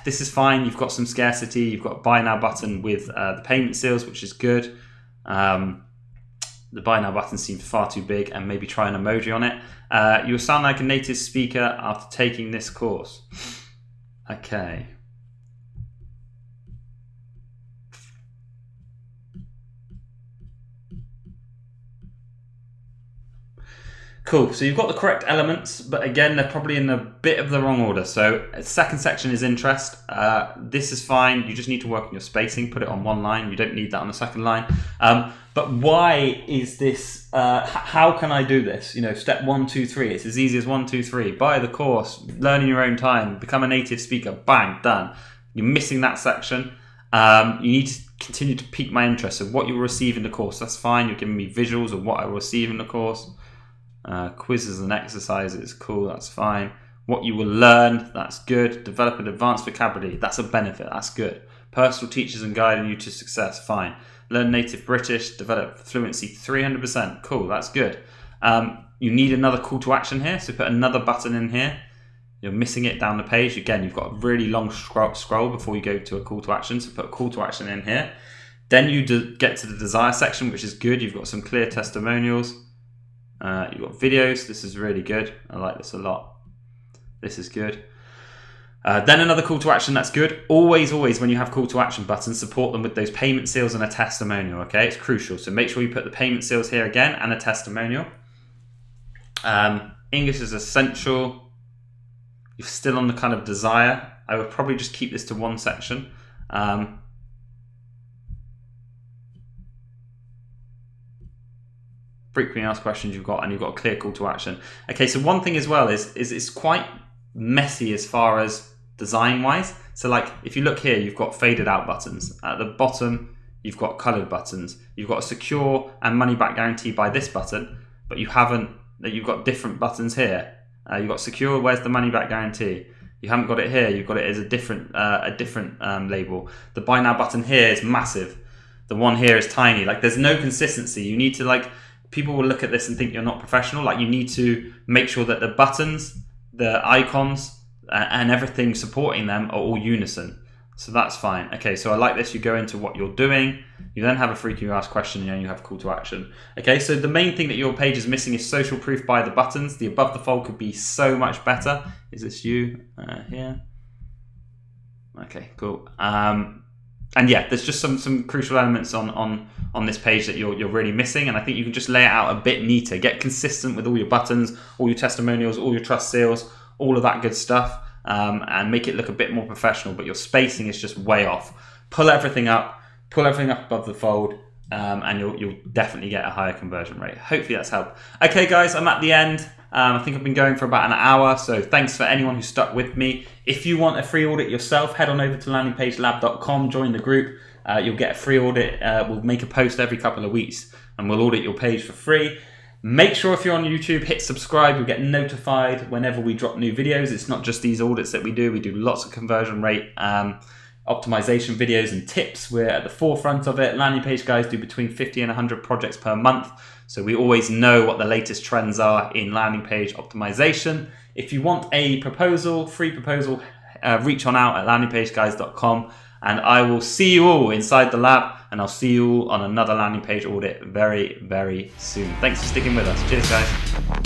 This is fine. You've got some scarcity. You've got a buy now button with the payment seals, which is good. The buy now button seems far too big, and maybe try an emoji on it. You'll sound like a native speaker after taking this course. Okay. Cool, so you've got the correct elements, but again, they're probably in a bit of the wrong order. So second section is interest. This is fine. You just need to work on your spacing, put it on 1 line. You don't need that on the second line. But why is this, how can I do this? Step 1, 2, 3, it's as easy as 1, 2, 3. Buy the course, learn in your own time, become a native speaker, bang, done. You're missing that section. You need to continue to pique my interest. So what you will receive in the course, that's fine. You're giving me visuals of what I will receive in the course. Quizzes and exercises, cool, that's fine. What you will learn, that's good. Develop an advanced vocabulary, that's a benefit, that's good. Personal teachers and guiding you to success, fine. Learn native British, develop fluency 300%, cool, that's good. You need another call to action here, so put another button in here. You're missing it down the page. Again, you've got a really long scroll before you go to a call to action, so put a call to action in here. Then you get to the desire section, which is good. You've got some clear testimonials. You've got videos. This is really good. I like this a lot. This is good. Then another call to action, that's good. Always, when you have call to action buttons, support them with those payment seals and a testimonial, okay? It's crucial. So make sure you put the payment seals here again and a testimonial. English is essential. You're still on the kind of desire. I would probably just keep this to 1 section. Frequently asked questions you've got, and you've got a clear call to action. Okay, so one thing as well is it's quite messy as far as design wise. So like if you look here, you've got faded out buttons. At the bottom, you've got colored buttons. You've got a secure and money back guarantee by this button, but you've got different buttons here. You've got secure, where's the money back guarantee? You haven't got it here, you've got it as a different label. The buy now button here is massive. The one here is tiny. Like there's no consistency. You need to people will look at this and think you're not professional. Like you need to make sure that the buttons, the icons, and everything supporting them are all unison. So that's fine. Okay, so I like this. You go into what you're doing. You then have a frequently asked question, and then you have call to action. Okay, so the main thing that your page is missing is social proof by the buttons. The above the fold could be so much better. Is this you here? Okay, cool. And yeah, there's just some crucial elements on this page that you're really missing, and I think you can just lay it out a bit neater. Get consistent with all your buttons, all your testimonials, all your trust seals, all of that good stuff, and make it look a bit more professional. But your spacing is just way off. Pull everything up above the fold, and you'll definitely get a higher conversion rate. Hopefully that's helped. Okay, guys, I'm at the end. I think I've been going for about an hour, so thanks for anyone who stuck with me. If you want a free audit yourself, head on over to landingpagelab.com, join the group. You'll get a free audit. We'll make a post every couple of weeks and we'll audit your page for free. Make sure if you're on YouTube, hit subscribe. You'll get notified whenever we drop new videos. It's not just these audits that we do. We do lots of conversion rate optimization videos and tips. We're at the forefront of it. Landing page guys do between 50 and 100 projects per month. So we always know what the latest trends are in landing page optimization. If you want a proposal, free proposal, reach on out at landingpageguys.com. And I will see you all inside the lab, and I'll see you all on another landing page audit very, very soon. Thanks for sticking with us. Cheers, guys.